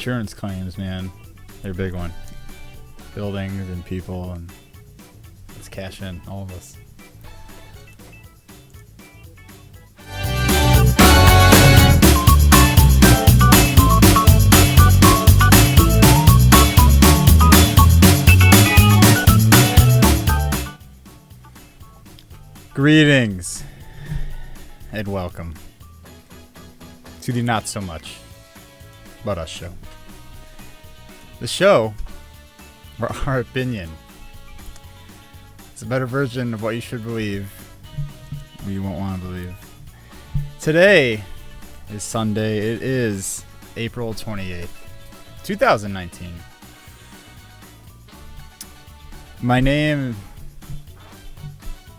insurance claims, man, they're a big one. Buildings and people, and let's cash in, all of us. Greetings and welcome to the Not So Much But Us show. The show where our opinion is a better version of what you should believe, or you won't want to believe. Today is Sunday. It is April 28th, 2019. My name...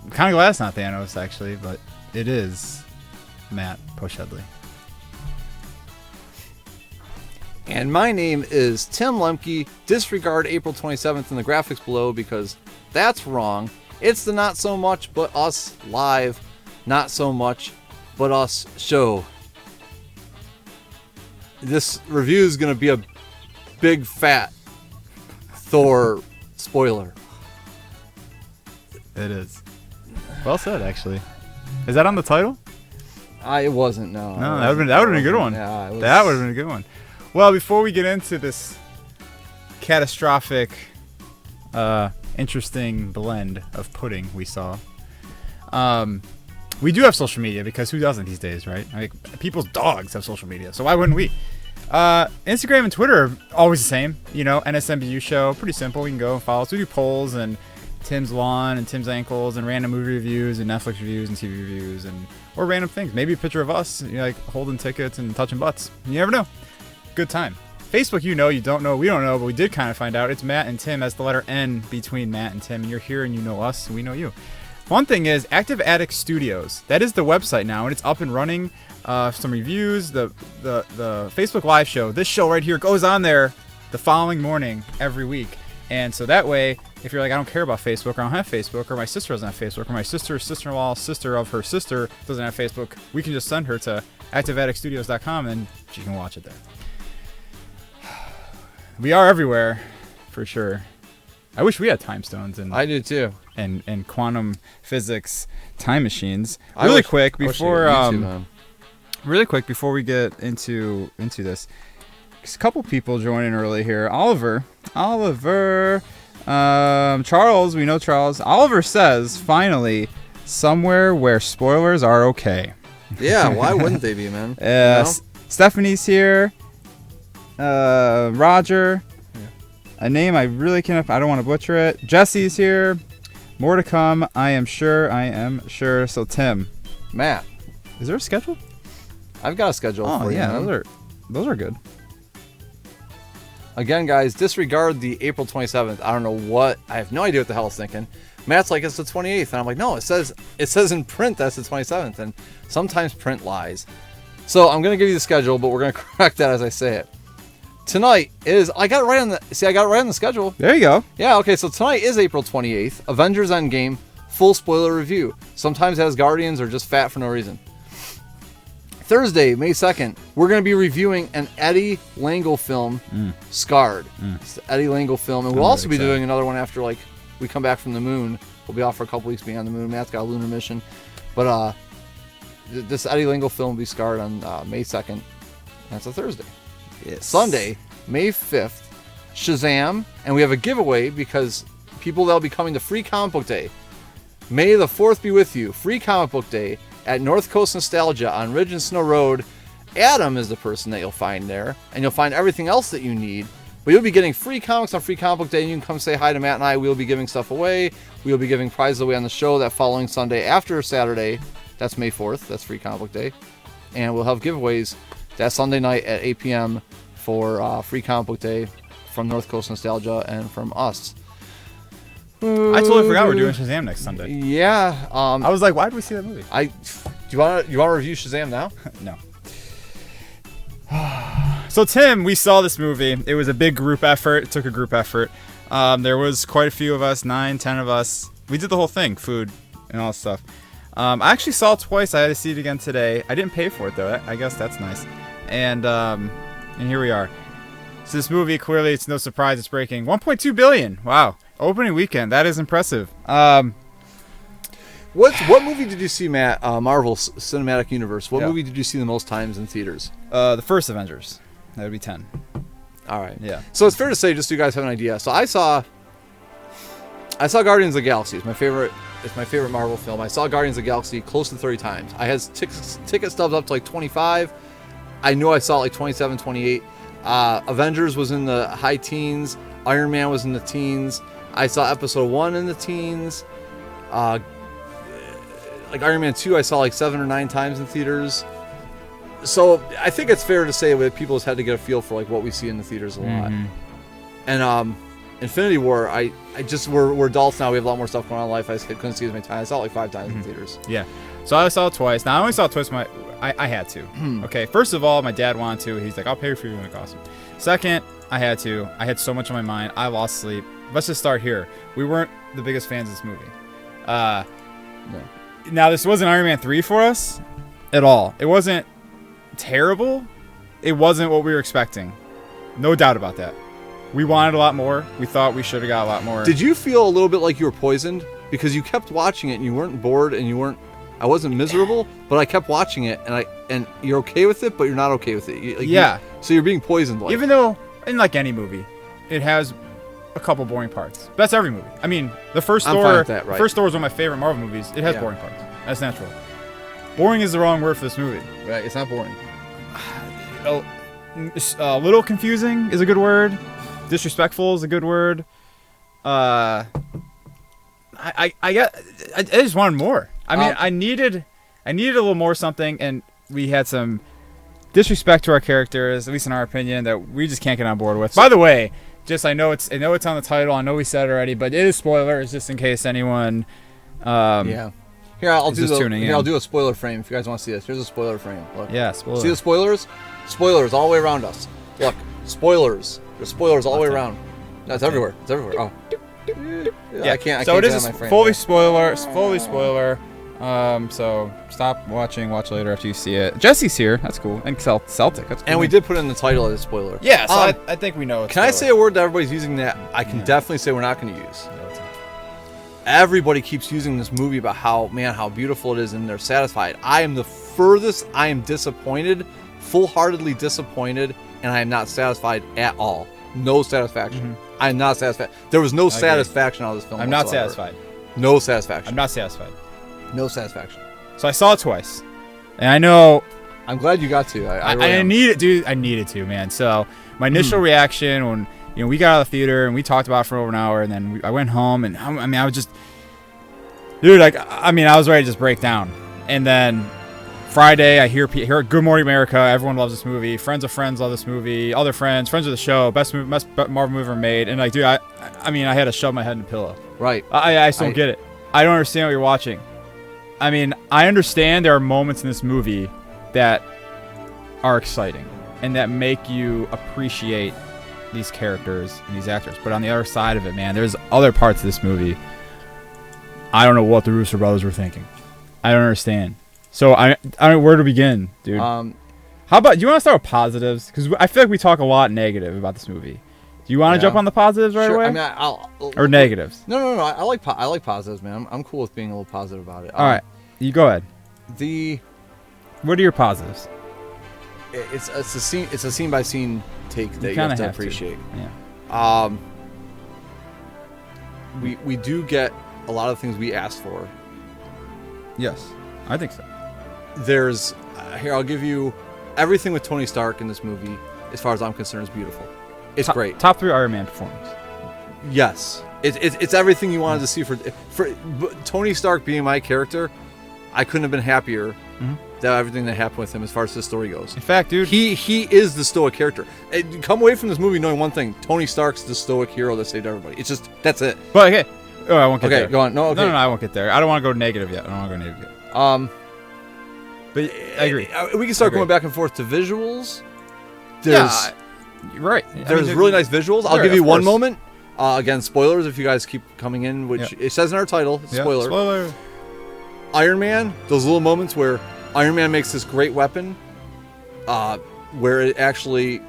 I'm kind of glad it's not Thanos, actually, but it is Matt Poshedley. And my name is Tim Lemke. Disregard April 27th in the graphics below because that's wrong. It's the Not So Much But Us live, Not So Much But Us show. This review is going to be a big fat Thor spoiler. It is. Well said, actually. Is that on the title? It wasn't, no. No, that would have been a good one. Yeah, that would have been a good one. Well, before we get into this catastrophic, interesting blend of pudding we saw, we do have social media because who doesn't these days, right? Like, people's dogs have social media, so why wouldn't we? Instagram and Twitter are always the same. You know, NSMBU show, pretty simple. You can go and follow us. We do polls and Tim's lawn and Tim's ankles and random movie reviews and Netflix reviews and TV reviews and or random things. Maybe a picture of us, you know, like holding tickets and touching butts. You never know. Good time. Facebook, you know, you don't know, we don't know, but we did kind of find out. It's Matt and Tim as the letter N between Matt and Tim, and you're here and you know us and we know you. One thing is Active Addict Studios. That is the website now, and it's up and running. Some reviews, the Facebook Live show. This show right here goes on there the following morning every week. And so that way, if you're like, I don't care about Facebook, or I don't have Facebook, or my sister doesn't have Facebook, or my sister-in-law, sister of her sister doesn't have Facebook, we can just send her to activeaddictstudios.com and she can watch it there. We are everywhere, for sure. I wish we had time stones and I do too. And quantum physics time machines. Really quick before we get into this. A couple people joining early here. Oliver, Charles, we know Charles. Oliver says, finally, somewhere where spoilers are okay. Yeah, why wouldn't they be, man? You know? Stephanie's here. Roger. Yeah. A name I really can't, I don't want to butcher it. Jesse's here. More to come, I am sure. So, Tim. Matt. Is there a schedule? I've got a schedule for you. Yeah, those are good. Again, guys, disregard the April 27th. I don't know what. I have no idea what the hell I was thinking. Matt's like, it's the 28th. And I'm like, no, it says in print that's the 27th. And sometimes print lies. So I'm going to give you the schedule, but we're going to correct that as I say it. Tonight is, I got it right on the schedule. There you go. Yeah, okay, so tonight is April 28th. Avengers Endgame, full spoiler review. Sometimes has Guardians or just fat for no reason. Thursday, May 2nd, we're going to be reviewing an Eddie Lange film, Scarred. It's the Eddie Lange film. And we'll also be doing another one after, like, we come back from the moon. We'll be off for a couple weeks beyond the moon. Matt's got a lunar mission. But this Eddie Lange film will be Scarred on May 2nd. That's a Thursday. Yes. Sunday, May 5th, Shazam. And we have a giveaway because people that will be coming to Free Comic Book Day. May the 4th be with you. Free Comic Book Day at North Coast Nostalgia on Ridge and Snow Road. Adam is the person that you'll find there, and you'll find everything else that you need. But you'll be getting free comics on Free Comic Book Day, and you can come say hi to Matt and I. We'll be giving stuff away. We'll be giving prizes away on the show that following Sunday after Saturday. That's May 4th. That's Free Comic Book Day. And we'll have giveaways that Sunday night at 8 p.m. for Free Comic Book Day from North Coast Nostalgia and from us. I totally forgot we're doing Shazam next Sunday. Yeah. I was like, why did we see that movie? Do you want to review Shazam now? No. So, Tim, we saw this movie. It was a big group effort. It took a group effort. There was quite a few of us, 9, 10 of us. We did the whole thing, food and all that stuff. I actually saw it twice. I had to see it again today. I didn't pay for it, though. I guess that's nice. And here we are. So this movie, clearly, it's no surprise it's breaking 1.2 billion. Wow. Opening weekend. That is impressive. What movie did you see, Matt? Marvel's Cinematic Universe. What Yeah. movie did you see the most times in theaters? The first Avengers. That would be 10. All right. Yeah. So it's fair to say, just so you guys have an idea. So I saw Guardians of the Galaxy. It's my favorite Marvel film. I saw Guardians of the Galaxy close to 30 times. I had ticket stubs up to like 25. I knew I saw it like 27, 28. Avengers was in the high teens. Iron Man was in the teens. I saw Episode 1 in the teens. Like Iron Man 2, I saw like 7 or 9 times in theaters. So I think it's fair to say that people just had to get a feel for like what we see in the theaters a lot. And Infinity War, we're adults now. We have a lot more stuff going on in life. I just couldn't see as many times. I saw it like 5 times in theaters. Yeah. So I saw it twice. Now I only saw it twice. I had to. Okay. First of all, my dad wanted to. He's like, I'll pay for you. Like, awesome. Second, I had to. I had so much on my mind. I lost sleep. Let's just start here. We weren't the biggest fans of this movie. No. Now, this wasn't Iron Man 3 for us at all. It wasn't terrible. It wasn't what we were expecting. No doubt about that. We wanted a lot more. We thought we should have got a lot more. Did you feel a little bit like you were poisoned? Because you kept watching it and you weren't bored and you weren't... I wasn't miserable, but I kept watching it and you're okay with it, but you're not okay with it. So you're being poisoned. Like. Even though, in like any movie, it has a couple boring parts. That's every movie. I mean, the first I'm Thor, fine with that, right. First Thor is one of my favorite Marvel movies. It has boring parts. That's natural. Boring is the wrong word for this movie. Right, it's not boring. A little confusing is a good word. Disrespectful is a good word. I just wanted more. I mean, I needed a little more something, and we had some disrespect to our characters, at least in our opinion, that we just can't get on board with. By the way, I know it's on the title. I know we said it already, but it is spoilers, just in case anyone. Yeah. Here, I'll do a spoiler frame if you guys want to see this. Here's a spoiler frame. Look. Yeah, spoilers. See the spoilers? Spoilers all the way around us. Look, spoilers. There's spoilers all the way around. No, it's everywhere. It's everywhere. Oh. Yeah, I can't. So it get is on my frame. fully spoiler. It's fully spoiler. So stop watching. Watch later after you see it. Jesse's here. That's cool. And Celtic. That's cool. And we did put in the title as a spoiler. Yeah. So I think we know. It's can I say a word that everybody's using that I can definitely say we're not going to use? Everybody keeps using this movie about how beautiful it is, and they're satisfied. I am the furthest. I am disappointed, full-heartedly disappointed, and I am not satisfied at all. No satisfaction. I am not satisfied. There was no satisfaction out of this film. I'm not satisfied. No satisfaction. I'm not satisfied. No satisfaction. So I saw it twice, and I know. I'm glad you got to. I need it, dude. I needed to, man. So my initial reaction when we got out of the theater and we talked about it for over an hour, and then I went home, and I was just, dude. I was ready to just break down. And then Friday, I hear Good Morning America. Everyone loves this movie. Friends of friends love this movie. Other friends of the show. Best Marvel movie ever made. And like, dude, I had to shove my head in the pillow. Right. I just don't get it. I don't understand what you're watching. I mean, I understand there are moments in this movie that are exciting and that make you appreciate these characters and these actors. But on the other side of it, man, there's other parts of this movie. I don't know what the Russo brothers were thinking. I don't understand. So I don't know where to begin, dude. How about, do you want to start with positives? Because I feel like we talk a lot negative about this movie. Do you want to jump on the positives right away? I mean, or negatives? No. I like positives, man. I'm cool with being a little positive about it. All right, you go ahead. What are your positives? It's a scene by scene take that you have to appreciate. Yeah. We do get a lot of things we asked for. Yes, I think so. There's here, I'll give you everything with Tony Stark in this movie. As far as I'm concerned, is beautiful. It's great. Top 3 Iron Man performance. Yes, it's everything you wanted to see for Tony Stark being my character. I couldn't have been happier that everything that happened with him as far as his story goes. In fact, dude, he is the stoic character. Come away from this movie knowing one thing: Tony Stark's the stoic hero that saved everybody. It's just that's it. But okay, I won't get there. Okay, go on. No, I won't get there. I don't want to go negative yet. But I agree. We can start going back and forth to visuals. You're right. There's really nice visuals. I'll give you one moment. Again, spoilers if you guys keep coming in, which it says in our title. Spoiler. Spoiler. Iron Man, those little moments where Iron Man makes this great weapon, where it actually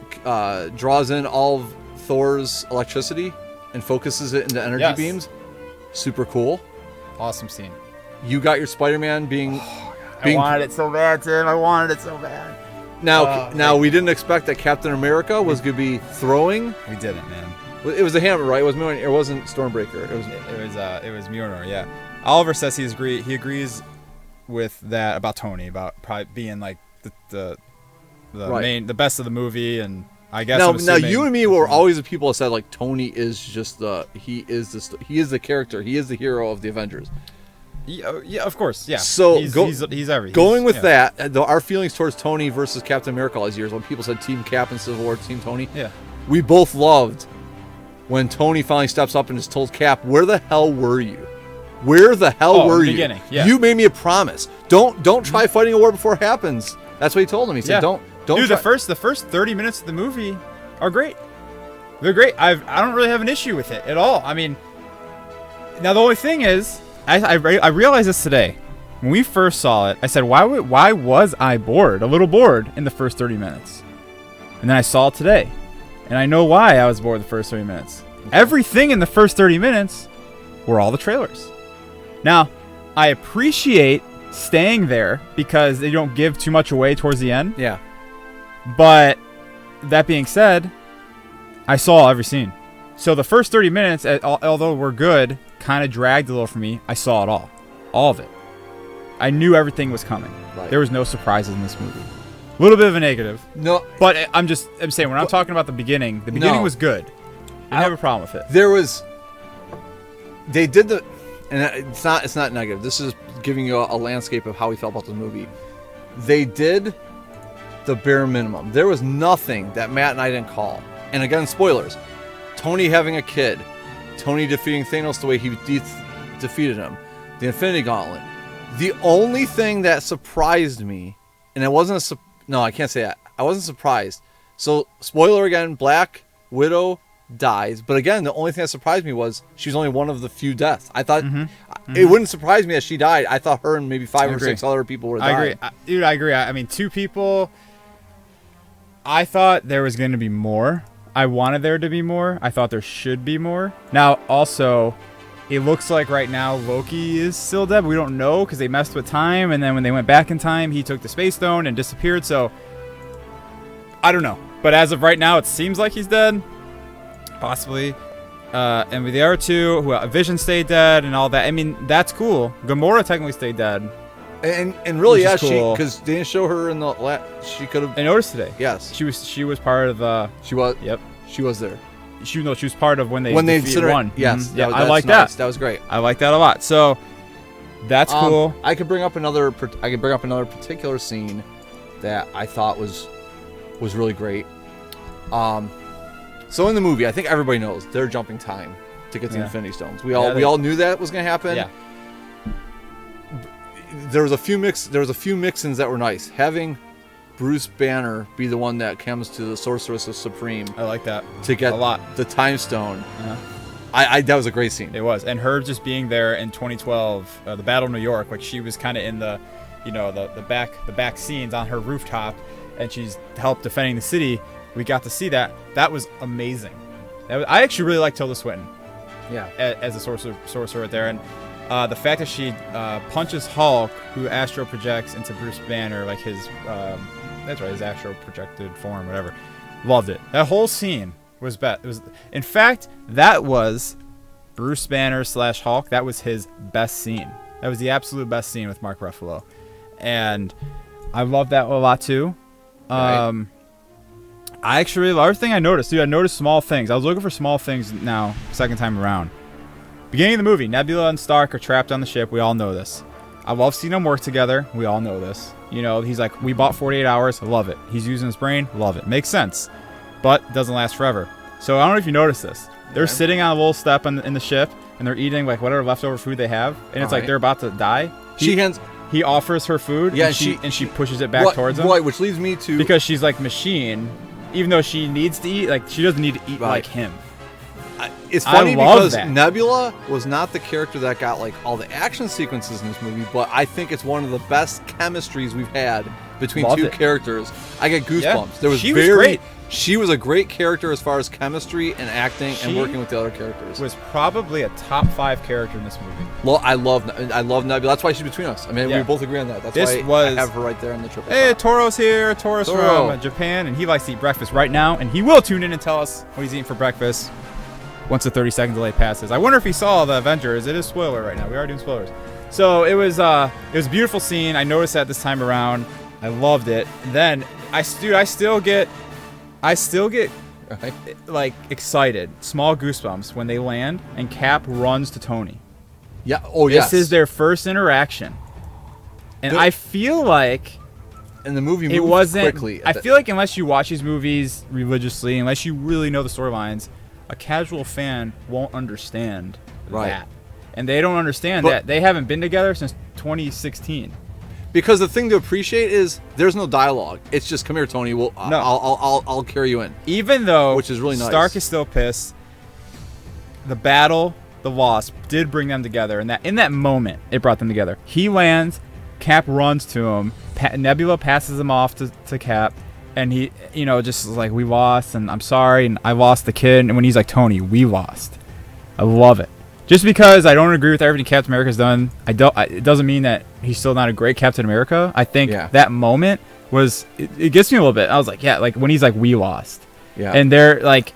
draws in all of Thor's electricity and focuses it into energy beams. Super cool. Awesome scene. You got your Spider-Man being. I wanted it so bad, Tim. I wanted it so bad. Now we didn't expect that Captain America was going to be throwing. We didn't, man. It was a hammer, right? It wasn't Stormbreaker. It was Mjolnir. Yeah. Oliver says he agrees with that about Tony, about probably being like the main, the best of the movie, and I guess now you and me were always the people that said like Tony is just he is the character, he is the hero of the Avengers. Yeah, of course, yeah. So he's everything. Going with that, our feelings towards Tony versus Captain America all these years, when people said Team Cap in Civil War, Team Tony, we both loved when Tony finally steps up and just told Cap, "Where the hell were you? Where the hell were you? Beginning, yeah. You made me a promise. Don't try fighting a war before it happens." That's what he told him. He said, "Don't." Dude, the first 30 minutes of the movie are great. They're great. I don't really have an issue with it at all. I mean, now the only thing is, I realized this today. When we first saw it, I said, why was I bored? A little bored in the first 30 minutes. And then I saw it today. And I know why I was bored the first 30 minutes. Everything in the first 30 minutes were all the trailers. Now, I appreciate staying there because they don't give too much away towards the end. Yeah. But that being said, I saw every scene. So the first 30 minutes, although were good, kind of dragged a little for me. I saw it all of it. I knew everything was coming. Right. There was no surprises in this movie. A little bit of a negative. No, but I'm saying when I'm talking about the beginning was good. I have a problem with it. They did and it's not negative. This is giving you a landscape of how we felt about the movie. They did the bare minimum. There was nothing that Matt and I didn't call. And again, spoilers. Tony having a kid. Tony defeating Thanos the way he defeated him. The Infinity Gauntlet. The only thing that surprised me, and it wasn't no, I can't say that. I wasn't surprised. So, spoiler again, Black Widow dies. But again, the only thing that surprised me was she was only one of the few deaths. I thought it wouldn't surprise me that she died. I thought her and maybe 5 or 6 other people would have died. I agree. Dude, I agree. I mean, 2 people. I thought there was going to be more. I wanted there to be more. I thought there should be more. Now, also, it looks like right now Loki is still dead. But we don't know because they messed with time. And then when they went back in time, he took the Space Stone and disappeared. So, I don't know. But as of right now, it seems like he's dead. Possibly. And with the other 2, Vision stayed dead and all that. I mean, that's cool. Gamora technically stayed dead. And really, yeah, cool. Because they didn't show her in the she could have. I noticed today. Yes, she was part of the. She was. Yep, she was there. She was part of when they won. Yes, yeah, I like that. That was great. I like that a lot. So that's cool. I could bring up another particular scene that I thought was really great. So in the movie, I think everybody knows they're jumping time to get the Infinity Stones. We all knew that was going to happen. Yeah. There was a few mix-ins that were nice. Having Bruce Banner be the one that comes to the Sorceress Supreme. I like that to get a lot. The Time Stone. I that was a great scene. It was, and her just being there in 2012, the Battle of New York, like she was kind of in the, the back scenes on her rooftop, and she's helped defending the city. We got to see that. That was amazing. I actually really like Tilda Swinton. Yeah. As a sorcerer right there, and. The fact that she punches Hulk, who astro projects into Bruce Banner, like his, that's right, his astro projected form, whatever. Loved it. That whole scene was best. It was, in fact, that was Bruce Banner / Hulk. That was his best scene. That was the absolute best scene with Mark Ruffalo, and I loved that a lot too. Right. I actually, the other thing I noticed, I noticed small things. I was looking for small things now, second time around. Beginning of the movie, Nebula and Stark are trapped on the ship. We all know this. I love seeing them work together. We all know this. He's like, we bought 48 hours. Love it. He's using his brain. Love it. Makes sense. But doesn't last forever. So I don't know if you noticed this. They're sitting on a little step in the ship, and they're eating like whatever leftover food they have. And it's like they're about to die. He offers her food, and she pushes it back towards him. Right, which leads me to... Because she's like machine. Even though she needs to eat, like she doesn't need to eat like him. It's funny I love because that. Nebula was not the character that got like all the action sequences in this movie, but I think it's one of the best chemistries we've had between Loved two it. characters. I get goosebumps. Yeah. There was She was great. She was a great character as far as chemistry and acting and She working with the other characters. Was probably a top 5 character in this movie. Well, I love Nebula. That's why she's between us. I mean, Yeah. we both agree on that. That's This why was- I have her right there on the triple. Hey, top. Toro's here. Toro's Toro. from Japan, and he likes to eat breakfast right now, and he will tune in and tell us what he's eating for breakfast once the 30-second delay passes. I wonder if he saw the Avengers. It is spoiler right now. We are doing spoilers. So it was a beautiful scene. I noticed that this time around. I loved it. Then I still get Right? like excited, small goosebumps when they land and Cap runs to Tony. Yeah. Oh, yes. This is their first interaction, and I feel like And the movie moved it wasn't. quickly. I feel like unless you watch these movies religiously, unless you really know the storylines, a casual fan won't understand Right. that, and they don't understand But- that they haven't been together since 2016. Because the thing to appreciate is there's no dialogue. It's just come here, Tony. No. I'll carry you in. Even though Which is really nice. Stark is still pissed. The battle, the Wasp, did bring them together, and that in that moment, it brought them together. He lands, Cap runs to him, Nebula passes him off to Cap, and he, just like, we lost, and I'm sorry, and I lost the kid. And when he's like, Tony, we lost. I love it. Just because I don't agree with everything Captain America's done, it doesn't mean that he's still not a great Captain America. I think that moment it gets me a little bit. I was like, yeah, like when he's like, we lost. Yeah. And they're like,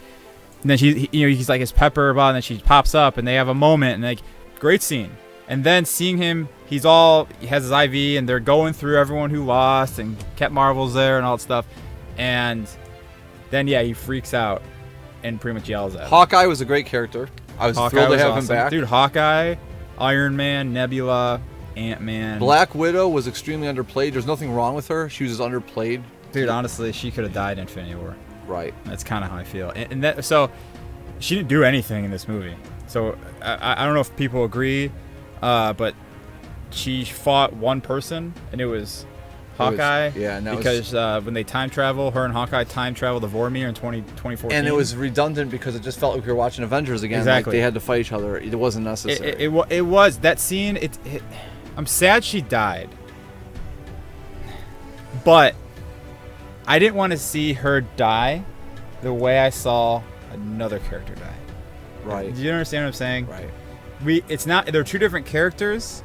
and then he's like his pepper about, and then she pops up, and they have a moment, and like, great scene. And then seeing him, he has his IV, and they're going through everyone who lost, and Captain Marvel's there, and all that stuff. And then he freaks out, and pretty much yells at him. Hawkeye was a great character. I was Hawkeye thrilled to was have awesome. him back. Dude, Hawkeye, Iron Man, Nebula, Ant-Man. Black Widow was extremely underplayed. There's nothing wrong with her. She was just underplayed. Dude, honestly, she could have died in Infinity War. Right. That's kind of how I feel. And that, so she didn't do anything in this movie. So I don't know if people agree, but she fought one person, and it was Hawkeye. And that because when they time travel, her and Hawkeye time travel to Vormir in 2014. And it was redundant because it just felt like we were watching Avengers again. Exactly. Like they had to fight each other. It wasn't necessary. It was that scene. I'm sad she died, but I didn't want to see her die the way I saw another character die. Right. Do you understand what I'm saying? Right. It's not. They're two different characters.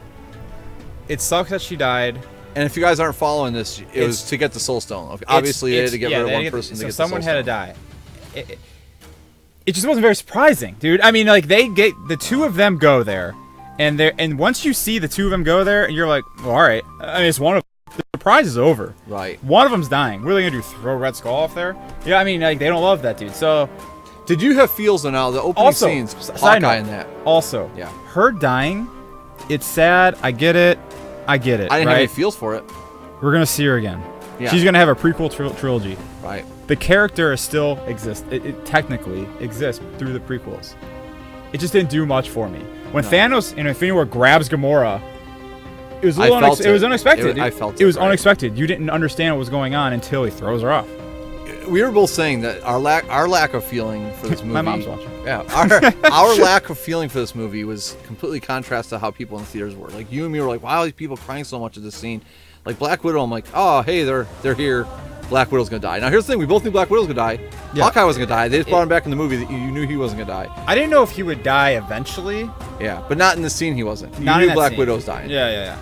It sucks that she died. And if you guys aren't following this, it was to get the Soul Stone. Okay, obviously, they had to get rid of one person to get the Soul Stone. So someone had to die. It just wasn't very surprising, dude. I mean, like the two of them go there, and once you see the two of them go there, you're like, well, all right. I mean, it's one of the surprise is over. Right. One of them's dying. What are they gonna do? Throw Red Skull off there? Yeah, I mean, like they don't love that dude. So, did you have feels though? Now the opening scenes, Hawkeye in that. Also, yeah, her dying. It's sad. I get it. I didn't have any feels for it. We're gonna see her again. Yeah. She's gonna have a prequel trilogy. Right. The character still exists. It technically exists through the prequels. It just didn't do much for me. When Thanos in Infinity War grabs Gamora, it was it was unexpected. I felt it. It was unexpected. You didn't understand what was going on until he throws her off. We were both saying that our lack of feeling for this movie. My mom's watching. Yeah, our lack of feeling for this movie was completely contrast to how people in the theaters were. Like you and me were like, "Wow, these people crying so much at this scene." Like Black Widow, I'm like, "Oh, hey, they're here. Black Widow's gonna die." Now here's the thing: we both knew Black Widow's gonna die. Yeah. Hawkeye wasn't gonna die. They just brought him back in the movie. That you knew he wasn't gonna die. I didn't know if he would die eventually. Yeah, but not in the scene. He wasn't. You not knew in Black scene. Widow's dying. Yeah.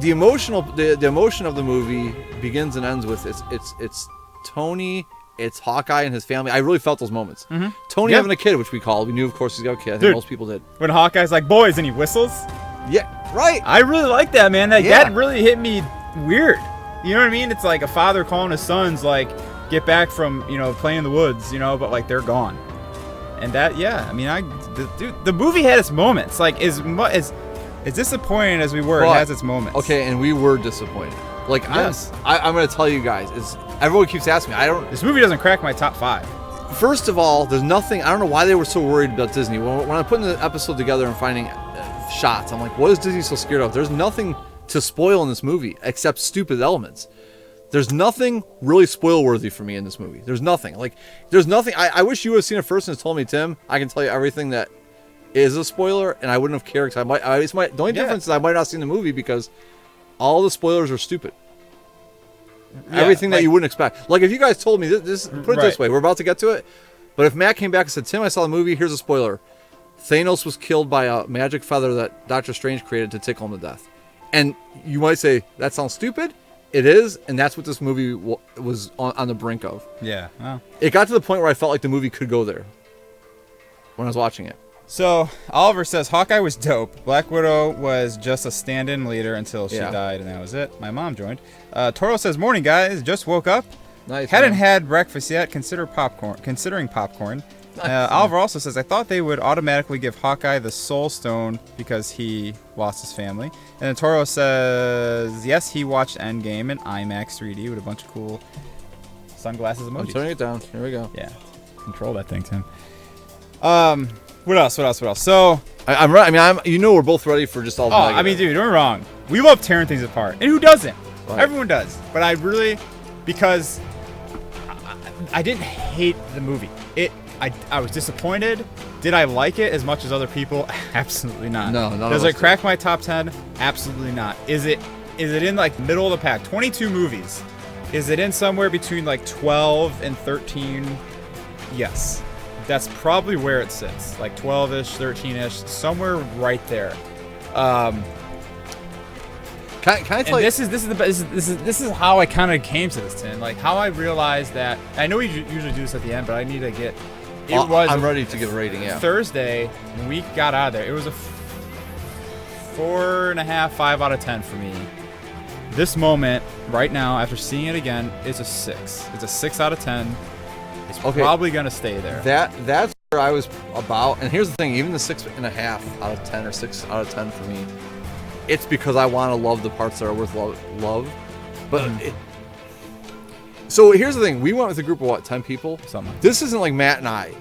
The emotion of the movie begins and ends with it's Tony, it's Hawkeye and his family. I really felt those moments. Mm-hmm. Tony having a kid, which we called. We knew, of course, he's got a kid. I think most people did. When Hawkeye's like, "Boys," and he whistles. Yeah, right. I really like that, man. Like that really hit me weird. You know what I mean? It's like a father calling his sons, like, get back from playing in the woods, but like they're gone. And that, I mean, the movie had its moments. Like as disappointing as we were, it has its moments. Okay, and we were disappointed. Like yes. I'm gonna tell you guys, everyone keeps asking me. This movie doesn't crack my top 5. First of all, there's nothing. I don't know why they were so worried about Disney. When I'm putting the episode together and finding shots, I'm like, what is Disney so scared of? There's nothing to spoil in this movie except stupid elements. There's nothing really spoil worthy for me in this movie. There's nothing. I wish you would have seen it first and told me, Tim. I can tell you everything that is a spoiler, and I wouldn't have cared. Cause the only difference is I might not have seen the movie because all the spoilers are stupid. Yeah, everything that you wouldn't expect. Like if you guys told me this put it this way, we're about to get to it. But if Matt came back and said, Tim, I saw the movie, here's a spoiler. Thanos was killed by a magic feather that Doctor Strange created to tickle him to death. And you might say, that sounds stupid. It is, and that's what this movie was on the brink of. Yeah. Well. It got to the point where I felt like the movie could go there when I was watching it. So, Oliver says, Hawkeye was dope. Black Widow was just a stand-in leader until she died, and that was it. My mom joined. Toro says, morning, guys. Just woke up. Nice. Hadn't had breakfast yet. Considering popcorn. Nice. Oliver also says, I thought they would automatically give Hawkeye the Soul Stone because he lost his family. And then Toro says, yes, he watched Endgame in IMAX 3D with a bunch of cool sunglasses emojis. I'm turning it down. Here we go. Yeah. Control that thing, Tim. What else? So I'm ready. I mean, we're both ready for just all the negative. I mean, dude, don't get me wrong. We love tearing things apart. And who doesn't? Right. Everyone does. But I really, because I didn't hate the movie. I was disappointed. Did I like it as much as other people? Absolutely not. No, not Does it crack my top 10? Absolutely not. Is it in like middle of the pack? 22 movies. Is it in somewhere between like 12 and 13? Yes. That's probably where it sits. Like 12-ish, 13-ish, somewhere right there. Can I tell you? This is how I kind of came to this, Tim. Like how I realized that. I know we usually do this at the end, but I need to get. I'm ready to give a rating. Yeah. Thursday when we got out of there, it was a 4.5, 5 out of 10 for me. This moment right now, after seeing it again, is a 6. It's a 6 out of 10. It's probably gonna stay there. That's where I was about. And here's the thing: even the 6.5 out of 10 or 6 out of 10 for me, it's because I want to love the parts that are worth love. But so here's the thing: we went with a group of 10 people. Something. This isn't like Matt and I.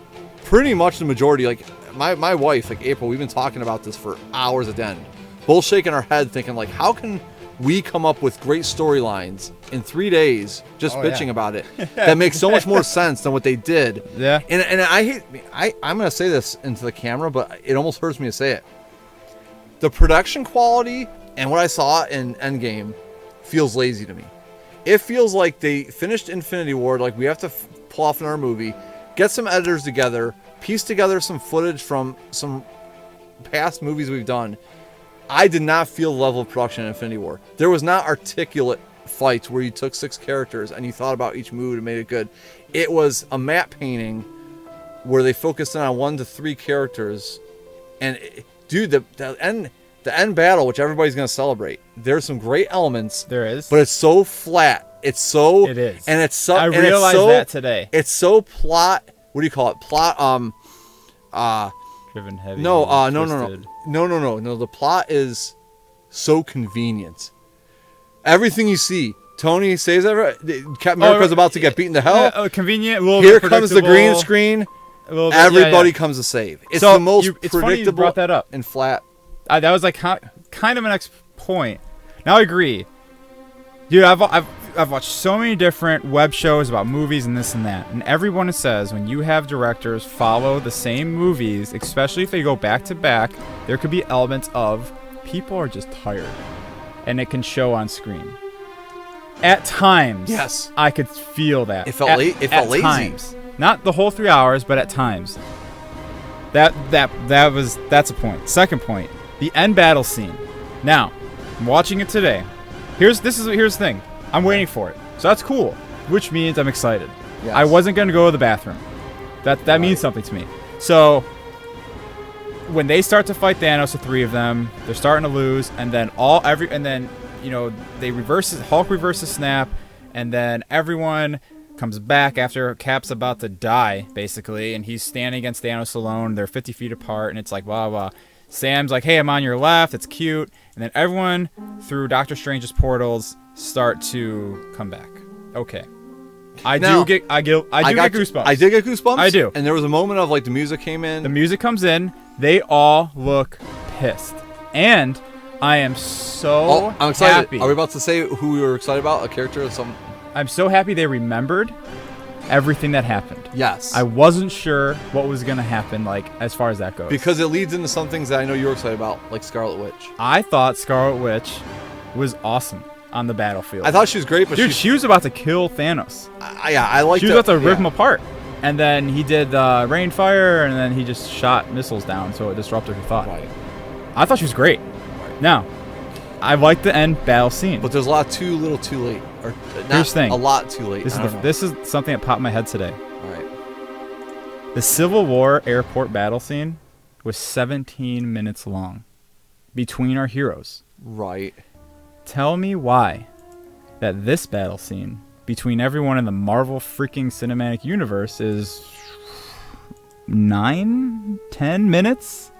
Pretty much the majority, like my wife, like April, we've been talking about this for hours at end, both shaking our head, thinking like, how can we come up with great storylines in 3 days just bitching about it that makes so much more sense than what they did. Yeah. And I'm gonna say this into the camera, but it almost hurts me to say it. The production quality and what I saw in Endgame feels lazy to me. It feels like they finished Infinity War, like we have to pull off another movie, get some editors together, piece together some footage from some past movies we've done. I did not feel the level of production in Infinity War. There was not articulate fights where you took 6 characters and you thought about each mood and made it good. It was a matte painting where they focused in on 1 to 3 characters. And dude, the end battle, which everybody's going to celebrate, there's some great elements. There is. But it's so flat. It is. And it's so. I realized that today. It's so plot. What do you call it? Plot. Driven heavy. No. The plot is so convenient. Everything you see, Tony says Captain America's about to get beaten to hell. Convenient. Here comes the green screen. Everybody comes to save. It's the most predictable. Funny you brought that up. And flat. That was like kind of my next point. Now I agree, dude. I've watched so many different web shows about movies and this and that, and everyone says when you have directors follow the same movies, especially if they go back to back, there could be elements of people are just tired, and it can show on screen. At times, yes, I could feel that. It felt lazy. Times. Not the whole 3 hours, but at times. That's a point. Second point, the end battle scene. Now, I'm watching it today. Here's the thing. I'm waiting for it. So that's cool, which means I'm excited. Yes. I wasn't going to go to the bathroom. That means something to me. So when they start to fight Thanos, the 3 of them, they're starting to lose, and then they Hulk reverses snap, and then everyone comes back after Cap's about to die, basically, and he's standing against Thanos alone. They're 50 feet apart, and it's like, blah, blah. Sam's like, hey, I'm on your left. It's cute. And then everyone, through Doctor Strange's portals, start to come back. Okay. I do get goosebumps. I did get goosebumps. I do. And there was a moment of like the music came in. The music comes in. They all look pissed. And I am so I'm excited. happy. Are we about to say who we were excited about? A character or something? I'm so happy they remembered everything that happened. Yes. I wasn't sure what was gonna happen, like as far as that goes. Because it leads into some things that I know you're excited about, like Scarlet Witch. I thought Scarlet Witch was awesome on the battlefield. I thought she was great, but dude, she was about to kill Thanos. I liked. She was about to rip him apart, and then he did rain fire, and then he just shot missiles down, so it disrupted her thought. Right. I thought she was great. Right. Now, I like the end battle scene, but there's a lot too little, too late, or not a lot too late. This is something that popped in my head today. All right. The Civil War airport battle scene was 17 minutes long between our heroes. Right. Tell me why that this battle scene between everyone in the Marvel freaking cinematic universe is 9-10 minutes?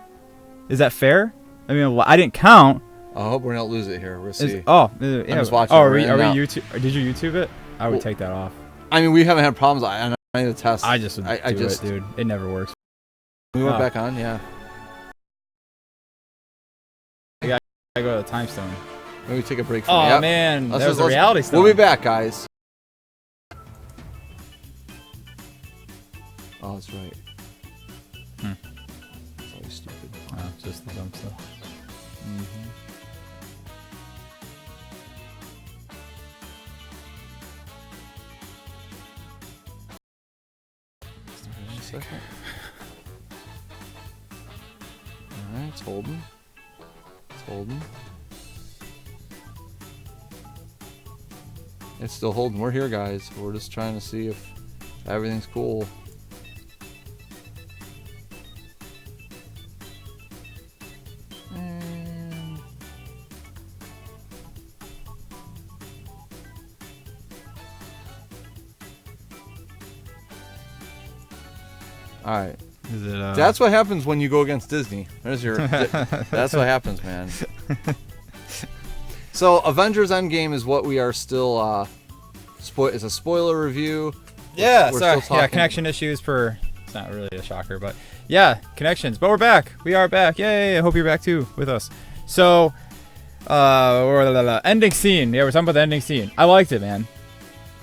Is that fair? I mean, I didn't count. I hope we're not losing it here. We'll see. Yeah. I'm just watching. Oh, are we YouTube? Did you YouTube it? I would take that off. I mean, we haven't had problems. I need to test. I just would do it, dude. It never works. We went back on, yeah. I gotta go to the time stone. Maybe take a break from it. Oh, man. That was a reality stone. We'll be back, guys. Oh, that's right. It's always stupid. Oh, just the dumb stuff. Second. Alright, it's holding. It's holding. It's still holding. We're here, guys. We're just trying to see if everything's cool. And alright. Is it, That's what happens when you go against Disney. There's your. That's what happens, man. So, Avengers Endgame is what we are still. It's a spoiler review. Yeah, we're sorry. still Yeah, talking. Connection issues for. It's not really a shocker, but yeah, connections. But we're back. We are back. Yay! I hope you're back too with us. So, ending scene. Yeah, we're talking about the ending scene. I liked it, man.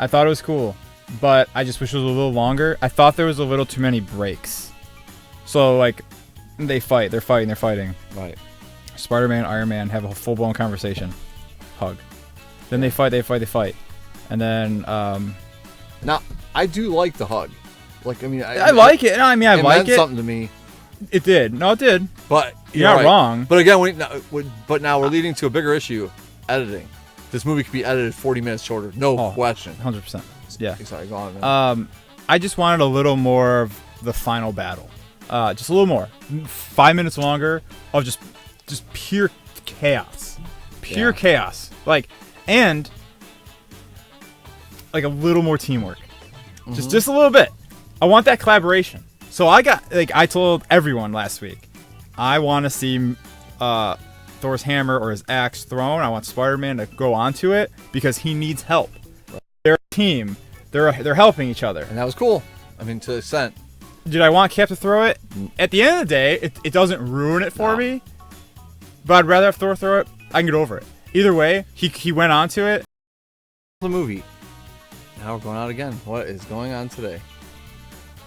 I thought it was cool, but I just wish it was a little longer. I thought there was a little too many breaks. So, like, they fight. They're fighting. Right. Spider-Man, Iron Man have a full-blown conversation. Hug. Then they fight. And then, Now, I do like the hug. Like, I mean, I like it. No, I mean, I like meant it. something to me. It did. No, it did. But you're not wrong. But again, but now we're leading to a bigger issue: editing. This movie could be edited 40 minutes shorter, no question. 100%. Yeah. Sorry, go on. Man. I just wanted a little more of the final battle. Just a little more. 5 minutes longer of just pure chaos. Pure chaos. And a little more teamwork. Just a little bit. I want that collaboration. So I told everyone last week, I want to see Thor's hammer or his axe thrown. I want Spider-Man to go onto it because he needs help. They're a team. They're helping each other. And that was cool. I mean, to an extent. Did I want Cap to throw it? At the end of the day, it doesn't ruin it for me. But I'd rather have Thor throw it. I can get over it. Either way, he went onto it. The movie. Now we're going out again. What is going on today?